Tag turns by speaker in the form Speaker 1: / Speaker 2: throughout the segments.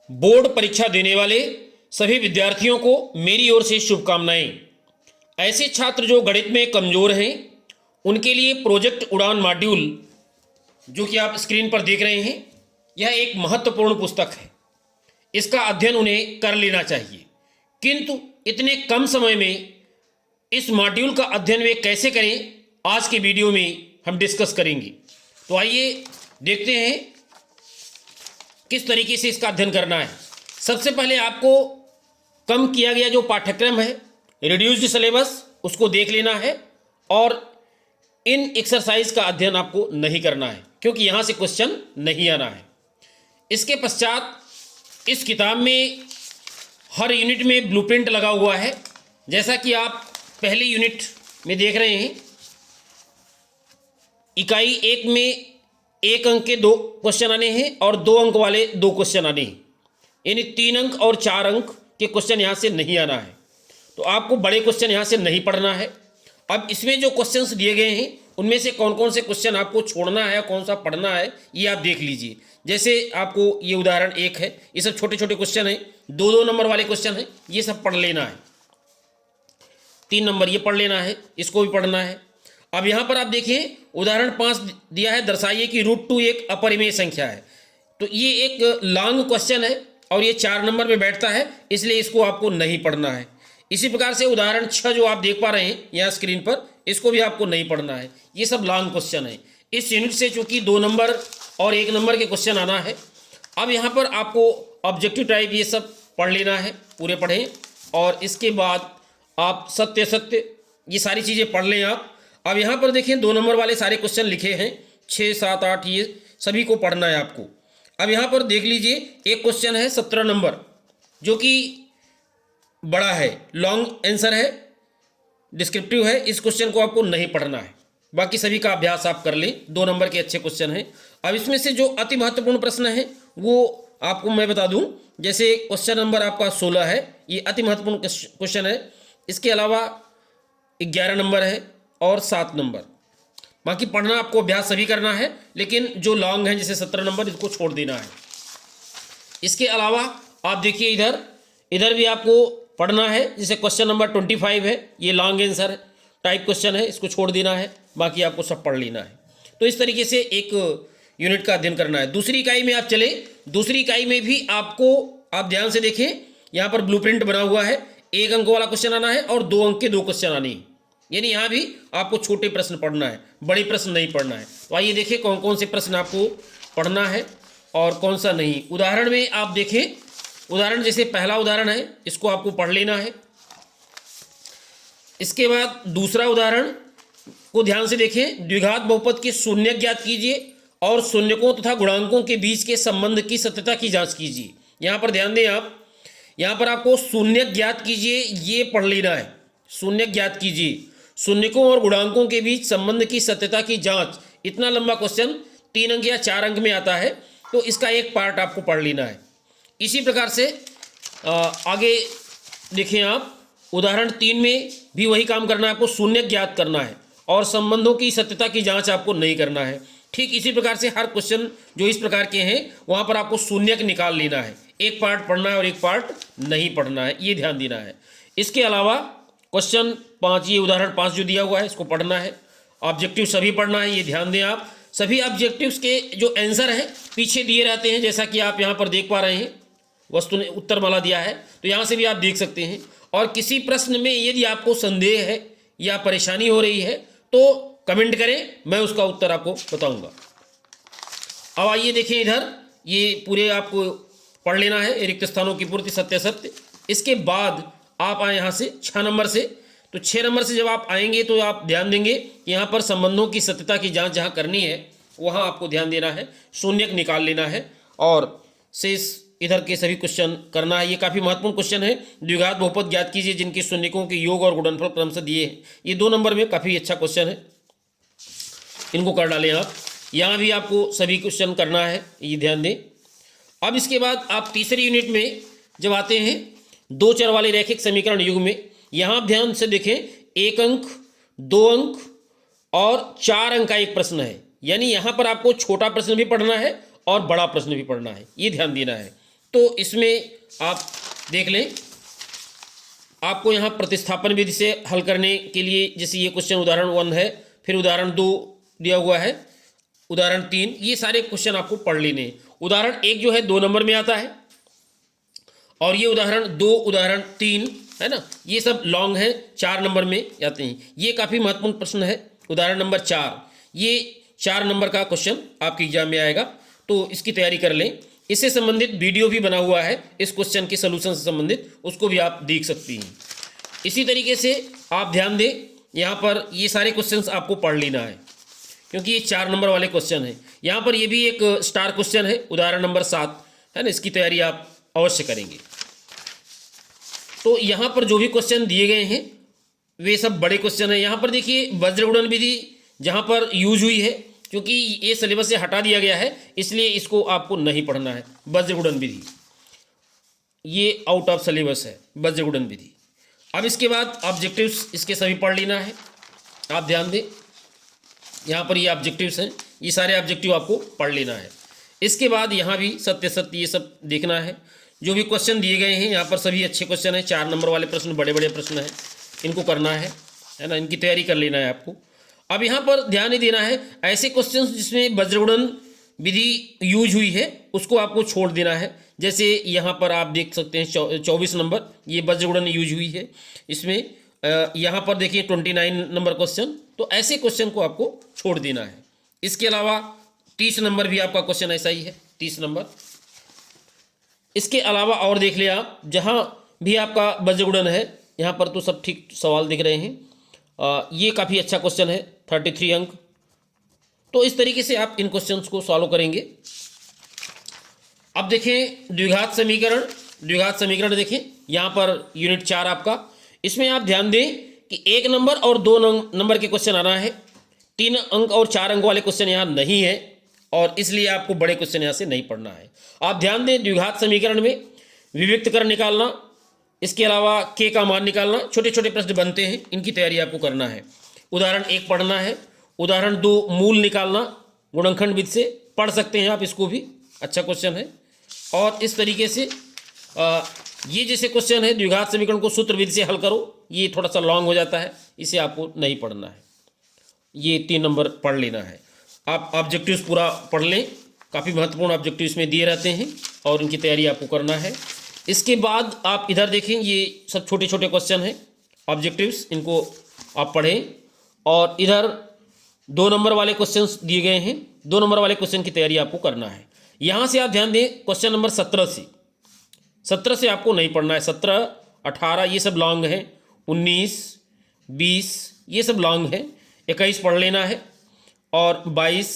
Speaker 1: Board परीक्षा देने वाले सभी विद्यार्थियों को मेरी ओर से शुभकामनाएं। ऐसे छात्र जो गणित में कमज़ोर हैं उनके लिए प्रोजेक्ट उड़ान मॉड्यूल जो कि आप स्क्रीन पर देख रहे हैं, यह एक महत्वपूर्ण पुस्तक है। इसका अध्ययन उन्हें कर लेना चाहिए, किंतु इतने कम समय में इस मॉड्यूल का अध्ययन वे कैसे करें, आज के वीडियो में हम डिस्कस करेंगे। तो आइए देखते हैं किस तरीके से इसका अध्ययन करना है। सबसे पहले आपको कम किया गया जो पाठ्यक्रम है, रिड्यूस्ड सिलेबस, उसको देख लेना है और इन एक्सरसाइज का अध्ययन आपको नहीं करना है, क्योंकि यहाँ से क्वेश्चन नहीं आना है। इसके पश्चात इस किताब में हर यूनिट में ब्लूप्रिंट लगा हुआ है। जैसा कि आप पहले यूनिट में देख रहे हैं, इकाई 1 में 1 अंक के 2 क्वेश्चन आने हैं और 2 अंक वाले 2 क्वेश्चन आने हैं, यानी 3 अंक और 4 अंक के क्वेश्चन यहाँ से नहीं आना है। तो आपको बड़े क्वेश्चन यहाँ से नहीं पढ़ना है। अब इसमें जो क्वेश्चंस दिए गए हैं उनमें से कौन कौन से क्वेश्चन आपको छोड़ना है, कौन सा पढ़ना है, ये आप देख लीजिए। जैसे आपको ये उदाहरण 1 है, ये सब छोटे छोटे क्वेश्चन हैं, 2-2 नंबर वाले क्वेश्चन हैं, ये सब पढ़ लेना है। 3 नंबर ये पढ़ लेना है, इसको भी पढ़ना है। अब यहाँ पर आप देखिए उदाहरण 5 दिया है, दर्शाइए कि √2 एक अपरिमेय संख्या है। तो ये एक लॉन्ग क्वेश्चन है और ये 4 नंबर में बैठता है, इसलिए इसको आपको नहीं पढ़ना है। इसी प्रकार से उदाहरण 6 जो आप देख पा रहे हैं यहाँ स्क्रीन पर, इसको भी आपको नहीं पढ़ना है। ये सब लॉन्ग क्वेश्चन है। इस यूनिट से चूंकि 2 नंबर और 1 नंबर के क्वेश्चन आना है। अब यहाँ पर आपको ऑब्जेक्टिव टाइप ये सब पढ़ लेना है, पूरे पढ़ें। और इसके बाद आप सत्य सत्य ये सारी चीज़ें पढ़ लें आप। अब यहाँ पर देखें 2 नंबर वाले सारे क्वेश्चन लिखे हैं, 6, 7, 8, ये सभी को पढ़ना है आपको। अब यहाँ पर देख लीजिए एक क्वेश्चन है 17 नंबर, जो कि बड़ा है, लॉन्ग आंसर है, डिस्क्रिप्टिव है। इस क्वेश्चन को आपको नहीं पढ़ना है, बाकी सभी का अभ्यास आप कर लें। 2 नंबर के अच्छे क्वेश्चन हैं। अब इसमें से जो अति महत्वपूर्ण प्रश्न है वो आपको मैं बता दूं। जैसे क्वेश्चन नंबर आपका 16 है, ये अति महत्वपूर्ण क्वेश्चन है। इसके अलावा 11 नंबर है और 7 नंबर। बाकी पढ़ना आपको अभ्यास सभी करना है, लेकिन जो लॉन्ग है जैसे 17 नंबर, इसको छोड़ देना है। इसके अलावा आप देखिए इधर भी आपको पढ़ना है। जैसे क्वेश्चन नंबर 25 है, ये लॉन्ग आंसर टाइप क्वेश्चन है, इसको छोड़ देना है, बाकी आपको सब पढ़ लेना है। तो इस तरीके से एक यूनिट का अध्ययन करना है। दूसरी इकाई में आप चले, दूसरी इकाई में भी आपको, आप ध्यान से देखें, यहाँ पर ब्लूप्रिंट बना हुआ है। 1 अंक वाला क्वेश्चन आना है और 2 अंक के 2 क्वेश्चन आने हैं, यानी यहाँ भी आपको छोटे प्रश्न पढ़ना है, बड़े प्रश्न नहीं पढ़ना है। तो आइए देखिए कौन कौन से प्रश्न आपको पढ़ना है और कौन सा नहीं। उदाहरण में आप देखें, उदाहरण जैसे पहला उदाहरण है, इसको आपको पढ़ लेना है। इसके बाद दूसरा उदाहरण को ध्यान से देखें, द्विघात बहुपद के शून्यक ज्ञात कीजिए और शून्यकों तथा गुणांकों के बीच के संबंध की सत्यता की जांच कीजिए। यहाँ पर ध्यान दें आप, यहाँ पर आपको शून्यक ज्ञात कीजिए ये पढ़ लेना है। शून्यक ज्ञात कीजिए, शून्यकों और गुणांकों के बीच संबंध की सत्यता की जांच, इतना लंबा क्वेश्चन 3 अंक या 4 अंक में आता है, तो इसका एक पार्ट आपको पढ़ लेना है। इसी प्रकार से आगे देखें आप, उदाहरण 3 में भी वही काम करना है, आपको शून्यक ज्ञात करना है और संबंधों की सत्यता की जांच आपको नहीं करना है। ठीक इसी प्रकार से हर क्वेश्चन जो इस प्रकार के हैं वहाँ पर आपको शून्यक निकाल लेना है। एक पार्ट पढ़ना है और एक पार्ट नहीं पढ़ना है, ये ध्यान देना है। इसके अलावा क्वेश्चन 5, ये उदाहरण 5 जो दिया हुआ है, इसको पढ़ना है। ऑब्जेक्टिव सभी पढ़ना है, ये ध्यान दें आप। सभी ऑब्जेक्टिव्स के जो आंसर हैं पीछे दिए रहते हैं, जैसा कि आप यहाँ पर देख पा रहे हैं। वस्तु ने उत्तरमाला दिया है, तो यहाँ से भी आप देख सकते हैं। और किसी प्रश्न में यदि आपको संदेह है या परेशानी हो रही है तो कमेंट करें, मैं उसका उत्तर आपको बताऊंगा। अब आइए देखें इधर, ये पूरे आपको पढ़ लेना है, रिक्त स्थानों की पूर्ति, सत्य सत्य। इसके बाद आप आए यहाँ से 6 नंबर से। तो 6 नंबर से जब आप आएंगे तो आप ध्यान देंगे कि यहाँ पर संबंधों की सत्यता की जांच जहाँ करनी है वहाँ आपको ध्यान देना है, शून्यक निकाल लेना है और शेष इधर के सभी क्वेश्चन करना है। ये काफ़ी महत्वपूर्ण क्वेश्चन है। द्विघात बहुपद ज्ञात कीजिए जिनके शून्यकों के योग और गुणनफल क्रमशः दिए हैं। ये 2 नंबर में काफ़ी अच्छा क्वेश्चन है, इनको कर डालें आप। यहाँ भी आपको सभी क्वेश्चन करना है, ये ध्यान दें। अब इसके बाद आप तीसरी यूनिट में जब आते हैं 2 चर वाले रैखिक समीकरण युग में, यहाँ आप ध्यान से देखें 1 अंक, 2 अंक और 4 अंक का एक प्रश्न है, यानी यहाँ पर आपको छोटा प्रश्न भी पढ़ना है और बड़ा प्रश्न भी पढ़ना है, ये ध्यान देना है। तो इसमें आप देख लें, आपको यहाँ प्रतिस्थापन विधि से हल करने के लिए, जैसे ये क्वेश्चन उदाहरण 1 है, फिर उदाहरण 2 दिया हुआ है, उदाहरण 3, ये सारे क्वेश्चन आपको पढ़ लेने हैं। उदाहरण 1 जो है 2 नंबर में आता है, और ये उदाहरण 2, उदाहरण 3 है ना, ये सब लॉन्ग है, 4 नंबर में आते हैं। ये काफ़ी महत्वपूर्ण प्रश्न है, उदाहरण नंबर 4, ये 4 नंबर का क्वेश्चन आपके एग्जाम में आएगा, तो इसकी तैयारी कर लें। इससे संबंधित वीडियो भी बना हुआ है, इस क्वेश्चन के सोल्यूशन से संबंधित, उसको भी आप देख सकती हैं। इसी तरीके से आप ध्यान दें, यहाँ पर ये सारे क्वेश्चंस आपको पढ़ लेना है, क्योंकि ये 4 नंबर वाले क्वेश्चन हैं। यहाँ पर ये भी एक स्टार क्वेश्चन है, उदाहरण नंबर 7 है ना, इसकी तैयारी आप अवश्य करेंगे। तो यहाँ पर जो भी क्वेश्चन दिए गए हैं वे सब बड़े क्वेश्चन हैं। यहाँ पर देखिए वज्र गुणन विधि जहाँ पर यूज हुई है, क्योंकि ये सिलेबस से हटा दिया गया है, इसलिए इसको आपको नहीं पढ़ना है। वज्र गुणन विधि ये आउट ऑफ सिलेबस है, वज्र गुणन विधि। अब इसके बाद ऑब्जेक्टिव्स इसके सभी पढ़ लेना है। आप ध्यान दें, यहाँ पर ये ऑब्जेक्टिव्स हैं, ये सारे ऑब्जेक्टिव आपको पढ़ लेना है। इसके बाद यहाँ भी सत्य सत्य ये सब देखना है। जो भी क्वेश्चन दिए गए हैं यहाँ पर सभी अच्छे क्वेश्चन हैं, 4 नंबर वाले प्रश्न बड़े बड़े प्रश्न हैं, इनको करना है ना, इनकी तैयारी कर लेना है आपको। अब यहाँ पर ध्यान नहीं देना है, ऐसे क्वेश्चन जिसमें वज्र गुणन विधि यूज हुई है उसको आपको छोड़ देना है। जैसे यहाँ पर आप देख सकते हैं 24 नंबर, ये वज्र गुणन यूज हुई है, इसमें यहाँ पर देखिए 29 नंबर क्वेश्चन, तो ऐसे क्वेश्चन को आपको छोड़ देना है। इसके अलावा 30 नंबर भी आपका क्वेश्चन ऐसा ही है, 30 नंबर। इसके अलावा और देख लिया आप, जहाँ भी आपका वज्र गुणन है यहाँ पर तो सब ठीक सवाल दिख रहे हैं। ये काफ़ी अच्छा क्वेश्चन है, 33 अंक। तो इस तरीके से आप इन क्वेश्चंस को सॉल्व करेंगे। अब देखें द्विघात समीकरण, द्विघात समीकरण देखें यहाँ पर यूनिट 4 आपका, इसमें आप ध्यान दें कि 1 नंबर और 2 नंबर के क्वेश्चन आना है, 3 अंक और 4 अंक वाले क्वेश्चन यहाँ नहीं है, और इसलिए आपको बड़े क्वेश्चन यहाँ से नहीं पढ़ना है। आप ध्यान दें द्विघात समीकरण में विविक्तकरण निकालना, इसके अलावा के का मान निकालना, छोटे छोटे प्रश्न बनते हैं, इनकी तैयारी आपको करना है। उदाहरण 1 पढ़ना है, उदाहरण 2 मूल निकालना, गुणनखंड विधि से पढ़ सकते हैं आप, इसको भी अच्छा क्वेश्चन है। और इस तरीके से ये जैसे क्वेश्चन है द्विघात समीकरण को सूत्र विधि से हल करो, ये थोड़ा सा लॉन्ग हो जाता है, इसे आपको नहीं पढ़ना है। ये 3 नंबर पढ़ लेना है। आप ऑब्जेक्टिव्स पूरा पढ़ लें, काफ़ी महत्वपूर्ण ऑब्जेक्टिव इसमें दिए रहते हैं और इनकी तैयारी आपको करना है। इसके बाद आप इधर देखें, ये सब छोटे छोटे क्वेश्चन हैं ऑब्जेक्टिव्स, इनको आप पढ़ें। और इधर 2 नंबर वाले क्वेश्चंस दिए गए हैं, 2 नंबर वाले क्वेश्चन की तैयारी आपको करना है। यहाँ से आप ध्यान दें क्वेश्चन नंबर 17 से आपको नहीं पढ़ना है। 17, 18 ये सब लॉन्ग हैं, 19, 20 ये सब लॉन्ग हैं, 21 पढ़ लेना है, और 22,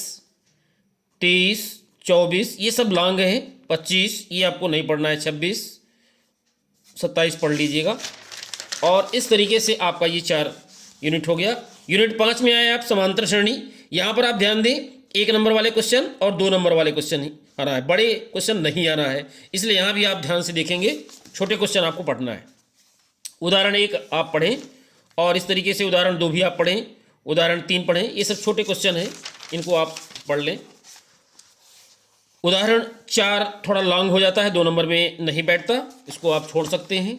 Speaker 1: 23, 24 ये सब लॉन्ग हैं, 25 ये आपको नहीं पढ़ना है, 26, 27 पढ़ लीजिएगा। और इस तरीके से आपका ये 4 यूनिट हो गया। यूनिट 5 में आए आप समांतर श्रेणी, यहाँ पर आप ध्यान दें 1 नंबर वाले क्वेश्चन और 2 नंबर वाले क्वेश्चन ही आना है, बड़े क्वेश्चन नहीं आना है, इसलिए यहाँ भी आप ध्यान से देखेंगे, छोटे क्वेश्चन आपको पढ़ना है। उदाहरण 1 आप पढ़ें, और इस तरीके से उदाहरण 2 भी आप पढ़ें, उदाहरण 3 पढ़ें, ये सब छोटे क्वेश्चन हैं, इनको आप पढ़ लें। उदाहरण 4 थोड़ा लॉन्ग हो जाता है, 2 नंबर में नहीं बैठता, इसको आप छोड़ सकते हैं।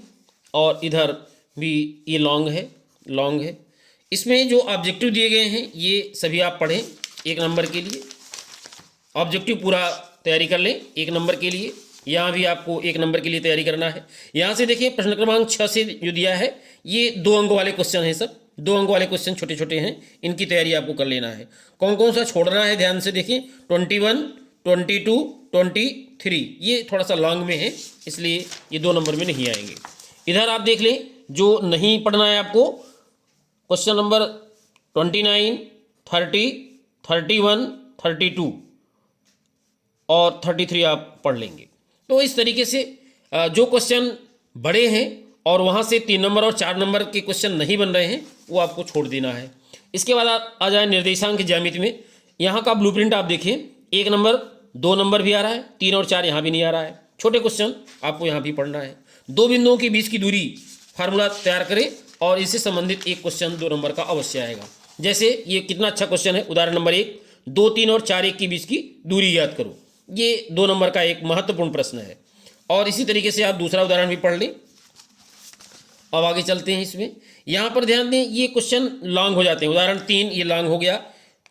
Speaker 1: और इधर भी ये लॉन्ग है। इसमें जो ऑब्जेक्टिव दिए गए हैं ये सभी आप पढ़ें 1 नंबर के लिए। ऑब्जेक्टिव पूरा तैयारी कर लें 1 नंबर के लिए, यहाँ भी आपको 1 नंबर के लिए तैयारी करना है। यहाँ से देखिए प्रश्न क्रमांक 6 से जो दिया है ये 2 अंक वाले क्वेश्चन हैं, सब 2 अंक वाले क्वेश्चन छोटे छोटे हैं, इनकी तैयारी आपको कर लेना है। कौन कौन सा छोड़ना है ध्यान से देखें, 21, 22, 23 ये थोड़ा सा लॉन्ग में है, इसलिए ये 2 नंबर में नहीं आएंगे। इधर आप देख लें जो नहीं पढ़ना है आपको, क्वेश्चन नंबर 29, 30, 31, 32 और 33 आप पढ़ लेंगे। तो इस तरीके से जो क्वेश्चन बड़े हैं और वहाँ से 3 नंबर और 4 नंबर के क्वेश्चन नहीं बन रहे हैं वो आपको छोड़ देना है। इसके बाद आप आ जाए निर्देशांक ज्यामिति में। यहाँ का ब्लूप्रिंट आप देखें, 1 नंबर 2 नंबर भी आ रहा है, 3 और 4 यहाँ भी नहीं आ रहा है, छोटे क्वेश्चन आपको यहाँ भी पढ़ना है। 2 बिंदुओं के बीच की दूरी फार्मूला तैयार करें और इससे संबंधित एक क्वेश्चन 2 नंबर का अवश्य आएगा। जैसे ये कितना अच्छा क्वेश्चन है, उदाहरण नंबर 1, 2, 3 और 4, 1 के बीच की दूरी याद करो, ये 2 नंबर का एक महत्वपूर्ण प्रश्न है। और इसी तरीके से आप दूसरा उदाहरण भी पढ़ लें। अब आगे चलते हैं। इसमें यहाँ पर ध्यान दें, ये क्वेश्चन लॉन्ग हो जाते हैं। उदाहरण 3 ये लॉन्ग हो गया,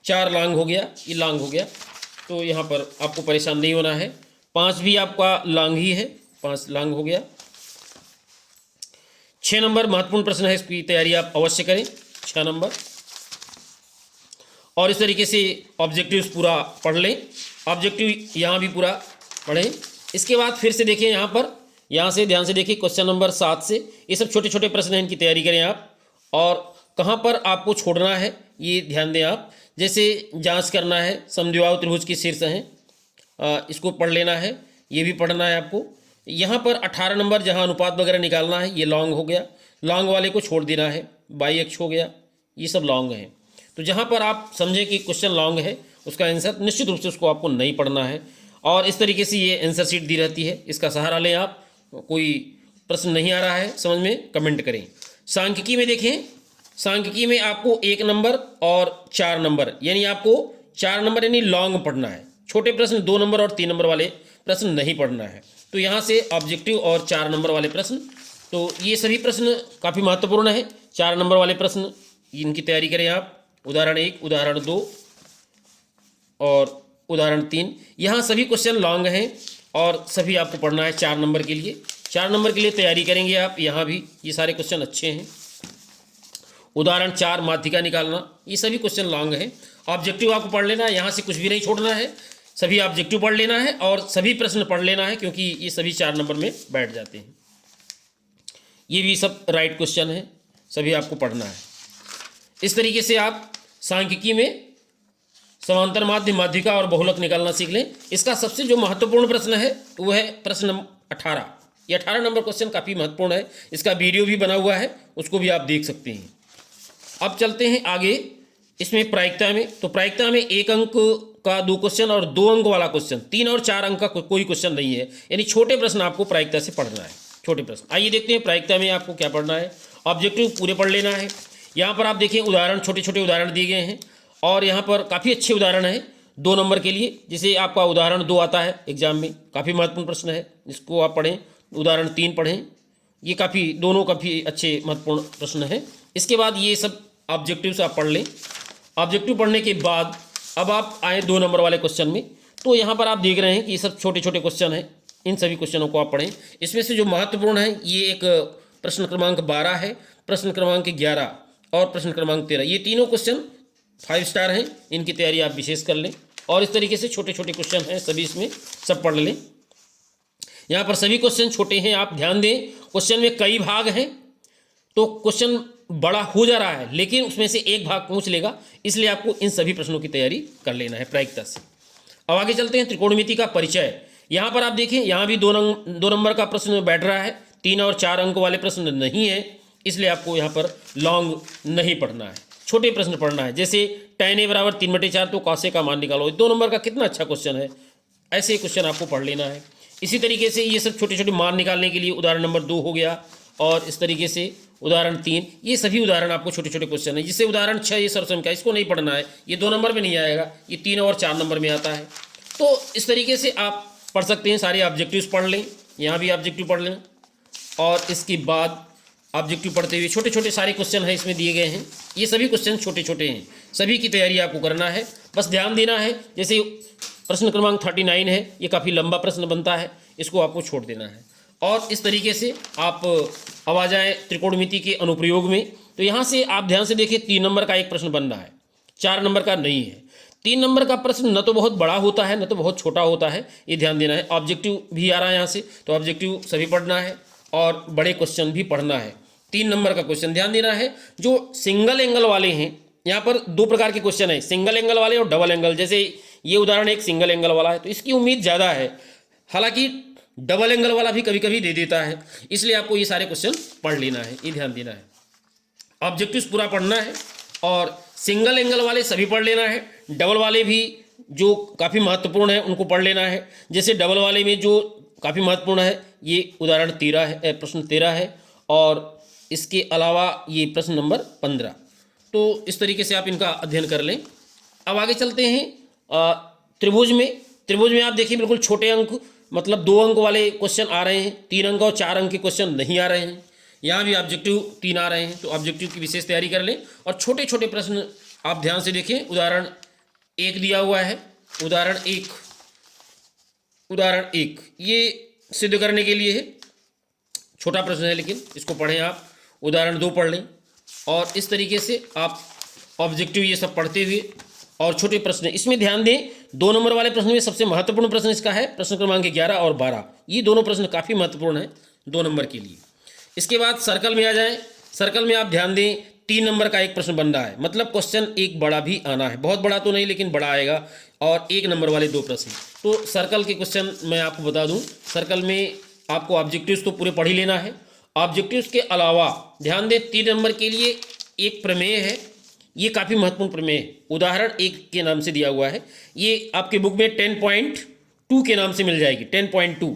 Speaker 1: 4 लॉन्ग हो गया, ये लॉन्ग हो गया, तो यहाँ पर आपको परेशान नहीं होना है। 5 भी आपका लॉन्ग ही है, 5 लॉन्ग हो गया। 6 नंबर महत्वपूर्ण प्रश्न है, इसकी तैयारी आप अवश्य करें, 6 नंबर। और इस तरीके से ऑब्जेक्टिव्स पूरा पढ़ लें, ऑब्जेक्टिव यहाँ भी पूरा पढ़ें। इसके बाद फिर से देखिए यहाँ पर, यहाँ से ध्यान से देखिए क्वेश्चन नंबर 7 से, ये सब छोटे छोटे प्रश्न हैं, इनकी तैयारी करें आप। और कहाँ पर आपको छोड़ना है ये ध्यान दें आप। जैसे जांच करना है, समद्विबाहु त्रिभुज की शीर्ष हैं, इसको पढ़ लेना है, ये भी पढ़ना है आपको। यहाँ पर 18 नंबर जहाँ अनुपात वगैरह निकालना है, ये लॉन्ग हो गया, लॉन्ग वाले को छोड़ देना है। बाई अक्ष हो गया, ये सब लॉन्ग हैं। तो जहाँ पर आप समझें कि क्वेश्चन लॉन्ग है, उसका आंसर निश्चित रूप से उसको आपको नहीं पढ़ना है। और इस तरीके से ये आंसर शीट दी रहती है, इसका सहारा लें आप। कोई प्रश्न नहीं आ रहा है समझ में, कमेंट करें। सांख्यिकी में देखें, सांख्यिकी में आपको 1 नंबर और 4 नंबर, यानी आपको 4 नंबर यानी लॉन्ग पढ़ना है। छोटे प्रश्न 2 नंबर और 3 नंबर वाले प्रश्न नहीं पढ़ना है। तो यहाँ से ऑब्जेक्टिव और 4 नंबर वाले प्रश्न, तो ये सभी प्रश्न काफ़ी महत्वपूर्ण है। 4 नंबर वाले प्रश्न, इनकी तैयारी करें आप। उदाहरण 1, उदाहरण 2 और उदाहरण 3, यहाँ सभी क्वेश्चन लॉन्ग हैं और सभी आपको पढ़ना है 4 नंबर के लिए। 4 नंबर के लिए तैयारी करेंगे आप। यहाँ भी ये सारे क्वेश्चन अच्छे हैं। उदाहरण 4 माध्यिका निकालना, ये सभी क्वेश्चन लॉन्ग हैं। ऑब्जेक्टिव आपको पढ़ लेना है, यहाँ से कुछ भी नहीं छोड़ना है, सभी ऑब्जेक्टिव पढ़ लेना है और सभी प्रश्न पढ़ लेना है, क्योंकि ये सभी 4 नंबर में बैठ जाते हैं। ये भी सब राइट क्वेश्चन है, सभी आपको पढ़ना है। इस तरीके से आप सांख्यिकी में समांतर माध्य, माध्यिका और बहुलक निकालना सीख लें। इसका सबसे जो महत्वपूर्ण प्रश्न है वो है प्रश्न 18। ये 18 नंबर क्वेश्चन काफ़ी महत्वपूर्ण है, इसका वीडियो भी बना हुआ है, उसको भी आप देख सकते हैं। अब चलते हैं आगे इसमें प्रायिकता में। तो प्रायिकता में 1 अंक का 2 क्वेश्चन और 2 अंक वाला क्वेश्चन, 3 और 4 अंक का कोई क्वेश्चन नहीं है, यानी छोटे प्रश्न आपको प्रायिकता से पढ़ना है, छोटे प्रश्न। आइए देखते हैं प्रायिकता में आपको क्या पढ़ना है। ऑब्जेक्टिव पूरे पढ़ लेना है। यहाँ पर आप देखिए उदाहरण, छोटे छोटे उदाहरण दिए गए हैं और यहाँ पर काफ़ी अच्छे उदाहरण हैं 2 नंबर के लिए। जैसे आपका उदाहरण 2 आता है एग्जाम में, काफ़ी महत्वपूर्ण प्रश्न है, इसको आप पढ़ें। उदाहरण 3 पढ़ें, ये दोनों काफ़ी अच्छे महत्वपूर्ण प्रश्न हैं। इसके बाद ये सब ऑब्जेक्टिव से आप पढ़ लें। ऑब्जेक्टिव पढ़ने के बाद अब आप आए 2 नंबर वाले क्वेश्चन में। तो यहाँ पर आप देख रहे हैं कि ये सब छोटे छोटे क्वेश्चन हैं, इन सभी क्वेश्चनों को आप पढ़ें। इसमें से जो महत्वपूर्ण है, ये एक प्रश्न क्रमांक 12 है, प्रश्न क्रमांक 11 और प्रश्न क्रमांक 13। ये तीनों क्वेश्चन 5 स्टार हैं, इनकी तैयारी आप विशेष कर लें। और इस तरीके से छोटे छोटे क्वेश्चन हैं, सभी इसमें सब पढ़ लें। यहाँ पर सभी क्वेश्चन छोटे हैं, आप ध्यान दें। क्वेश्चन में कई भाग हैं, तो क्वेश्चन बड़ा हो जा रहा है, लेकिन उसमें से एक भाग पूछ लेगा, इसलिए आपको इन सभी प्रश्नों की तैयारी कर लेना है प्रायिकता से। अब आगे चलते हैं त्रिकोणमिति का परिचय। यहाँ पर आप देखें, यहाँ भी 2 नंबर का प्रश्न बैठ रहा है, 3 और 4 अंक वाले प्रश्न नहीं है, इसलिए आपको यहाँ पर लॉन्ग नहीं पढ़ना है, छोटे प्रश्न पढ़ना है। जैसे tan a बराबर 3/4, तो cos a का मान निकालो। 2 नंबर का कितना अच्छा क्वेश्चन है, ऐसे क्वेश्चन आपको पढ़ लेना है। इसी तरीके से ये सब छोटे छोटे मान निकालने के लिए उदाहरण नंबर 2 हो गया, और इस तरीके से उदाहरण 3, ये सभी उदाहरण आपको छोटे छोटे क्वेश्चन है। जिससे उदाहरण 6 ये सरसम का, इसको नहीं पढ़ना है, ये 2 नंबर में नहीं आएगा, ये 3 और 4 नंबर में आता है। तो इस तरीके से आप पढ़ सकते हैं, सारे ऑब्जेक्टिव्स पढ़ लें, यहाँ भी ऑब्जेक्टिव पढ़ लें। और इसके बाद ऑब्जेक्टिव पढ़ते हुए छोटे छोटे सारे क्वेश्चन हैं इसमें दिए गए हैं, ये सभी क्वेश्चन छोटे छोटे हैं, सभी की तैयारी आपको करना है। बस ध्यान देना है, जैसे प्रश्न क्रमांक 39 है, ये काफ़ी लंबा प्रश्न बनता है, इसको आपको छोड़ देना है। और इस तरीके से आप अब आ जाएँ त्रिकोणमिति के अनुप्रयोग में। तो यहाँ से आप ध्यान से देखिए, 3 नंबर का एक प्रश्न बन रहा है, 4 नंबर का नहीं है। 3 नंबर का प्रश्न न तो बहुत बड़ा होता है, न तो बहुत छोटा होता है, ये ध्यान देना है। ऑब्जेक्टिव भी आ रहा है यहाँ से, तो ऑब्जेक्टिव सभी पढ़ना है और बड़े क्वेश्चन भी पढ़ना है। 3 नंबर का क्वेश्चन ध्यान देना है। जो सिंगल एंगल वाले हैं, यहाँ पर 2 प्रकार के क्वेश्चन है, सिंगल एंगल वाले और डबल एंगल। जैसे ये उदाहरण एक सिंगल एंगल वाला है, तो इसकी उम्मीद ज़्यादा है, हालांकि डबल एंगल वाला भी कभी कभी दे देता है, इसलिए आपको ये सारे क्वेश्चन पढ़ लेना है, ये ध्यान देना है। ऑब्जेक्टिव्स पूरा पढ़ना है और सिंगल एंगल वाले सभी पढ़ लेना है, डबल वाले भी जो काफ़ी महत्वपूर्ण है उनको पढ़ लेना है। जैसे डबल वाले में जो काफ़ी महत्वपूर्ण है, ये उदाहरण 13 है, प्रश्न 13 है, और इसके अलावा ये प्रश्न नंबर 15। तो इस तरीके से आप इनका अध्ययन कर लें। अब आगे चलते हैं त्रिभुज में। त्रिभुज में आप देखिए बिल्कुल छोटे अंक मतलब 2 अंक वाले क्वेश्चन आ रहे हैं, 3 अंक और 4 अंक के क्वेश्चन नहीं आ रहे हैं। यहाँ भी ऑब्जेक्टिव 3 आ रहे हैं, तो ऑब्जेक्टिव की विशेष तैयारी कर लें। और छोटे छोटे प्रश्न आप ध्यान से देखें। उदाहरण 1 दिया हुआ है, उदाहरण एक ये सिद्ध करने के लिए है, छोटा प्रश्न है लेकिन इसको पढ़ें आप। उदाहरण 2 पढ़ लें और इस तरीके से आप ऑब्जेक्टिव ये सब पढ़ते हुए और छोटे प्रश्न इसमें ध्यान दें। 2 नंबर वाले प्रश्न में सबसे महत्वपूर्ण प्रश्न इसका है प्रश्न क्रमांक 11 और 12। ये दोनों प्रश्न काफ़ी महत्वपूर्ण हैं 2 नंबर के लिए। इसके बाद सर्कल में आ जाएं। सर्कल में आप ध्यान दें 3 नंबर का एक प्रश्न बन रहा है, मतलब क्वेश्चन एक बड़ा भी आना है, बहुत बड़ा तो नहीं लेकिन बड़ा आएगा, और 1 नंबर वाले 2 प्रश्न। तो सर्कल के क्वेश्चन मैं आपको बता दूं, सर्कल में आपको ऑब्जेक्टिव्स तो पूरे पढ़ ही लेना है। ऑब्जेक्टिव्स के अलावा ध्यान दें 3 नंबर के लिए एक प्रमेय है, ये काफ़ी महत्वपूर्ण प्रमेय है, उदाहरण 1 के नाम से दिया हुआ है। ये आपके बुक में 10.2 के नाम से मिल जाएगी, 10.2।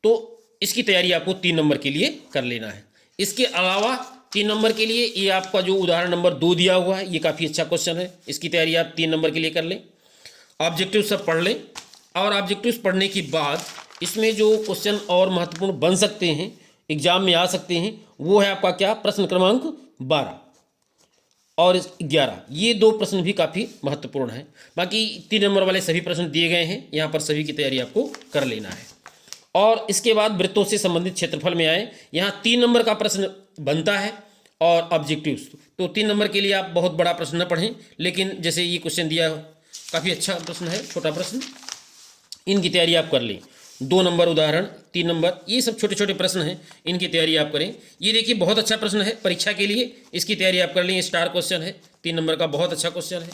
Speaker 1: तो इसकी तैयारी आपको 3 नंबर के लिए कर लेना है। इसके अलावा 3 नंबर के लिए ये आपका जो उदाहरण नंबर 2 दिया हुआ है, ये काफ़ी अच्छा क्वेश्चन है, इसकी तैयारी आप 3 नंबर के लिए कर लें। ऑब्जेक्टिव सब पढ़ लें और ऑब्जेक्टिव्स पढ़ने के बाद इसमें जो क्वेश्चन और महत्वपूर्ण बन सकते हैं, एग्जाम में आ सकते हैं, वो है आपका क्या, प्रश्न क्रमांक 12 और 11। ये 2 प्रश्न भी काफ़ी महत्वपूर्ण हैं। बाकी 3 नंबर वाले सभी प्रश्न दिए गए हैं, यहाँ पर सभी की तैयारी आपको कर लेना है। और इसके बाद वृत्तों से संबंधित क्षेत्रफल में आए, यहाँ 3 नंबर का प्रश्न बनता है और ऑब्जेक्टिव्स। तो 3 नंबर के लिए आप बहुत बड़ा प्रश्न न पढ़ें, लेकिन जैसे ये क्वेश्चन दिया काफ़ी अच्छा प्रश्न है, छोटा प्रश्न, इनकी तैयारी आप कर लें। 2 नंबर उदाहरण, 3 नंबर, ये सब छोटे छोटे प्रश्न हैं, इनकी तैयारी आप करें। ये देखिए बहुत अच्छा प्रश्न है परीक्षा के लिए, इसकी तैयारी आप कर लें। स्टार क्वेश्चन है, 3 नंबर का बहुत अच्छा क्वेश्चन है।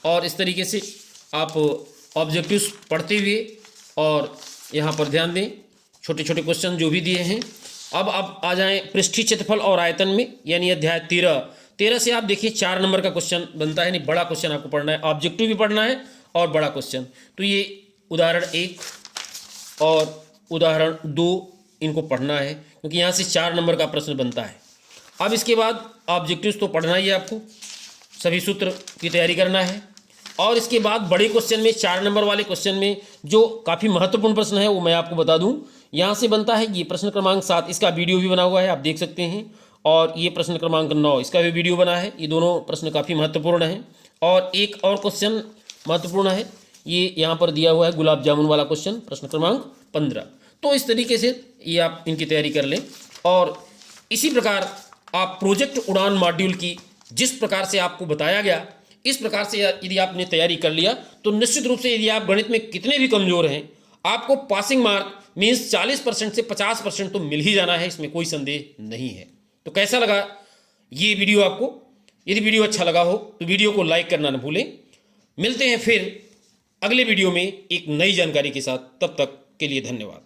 Speaker 1: और इस तरीके से आप ऑब्जेक्टिव्स पढ़ते हुए और यहाँ पर ध्यान दें छोटे छोटे क्वेश्चन जो भी दिए हैं। अब आप आ जाएं पृष्ठीय क्षेत्रफल और आयतन में, यानी अध्याय 13 से आप देखिए 4 नंबर का क्वेश्चन बनता है, यानी बड़ा क्वेश्चन आपको पढ़ना है, ऑब्जेक्टिव भी पढ़ना है और बड़ा क्वेश्चन। तो ये उदाहरण 1 और उदाहरण 2 इनको पढ़ना है, क्योंकि यहाँ से 4 नंबर का प्रश्न बनता है। अब इसके बाद ऑब्जेक्टिव्स तो पढ़ना ही है आपको, सभी सूत्र की तैयारी करना है। और इसके बाद बड़े क्वेश्चन में 4 नंबर वाले क्वेश्चन में जो काफ़ी महत्वपूर्ण प्रश्न है वो मैं आपको बता दूं, यहाँ से बनता है ये प्रश्न क्रमांक 7, इसका वीडियो भी बना हुआ है, आप देख सकते हैं। और ये प्रश्न क्रमांक 9, इसका भी वीडियो बना है। ये दोनों प्रश्न काफ़ी महत्वपूर्ण हैं। और एक और क्वेश्चन महत्वपूर्ण है, ये यहाँ पर दिया हुआ है गुलाब जामुन वाला क्वेश्चन, प्रश्न क्रमांक 15। तो इस तरीके से ये आप इनकी तैयारी कर लें। और इसी प्रकार आप प्रोजेक्ट उड़ान मॉड्यूल की जिस प्रकार से आपको बताया गया, इस प्रकार से यदि आपने तैयारी कर लिया तो निश्चित रूप से यदि आप गणित में कितने भी कमज़ोर हैं, आपको पासिंग मार्क मीन्स 40% से 50% तो मिल ही जाना है, इसमें कोई संदेह नहीं है। तो कैसा लगा ये वीडियो आपको? यदि वीडियो अच्छा लगा हो तो वीडियो को लाइक करना न भूलें। मिलते हैं फिर अगले वीडियो में एक नई जानकारी के साथ, तब तक के लिए धन्यवाद।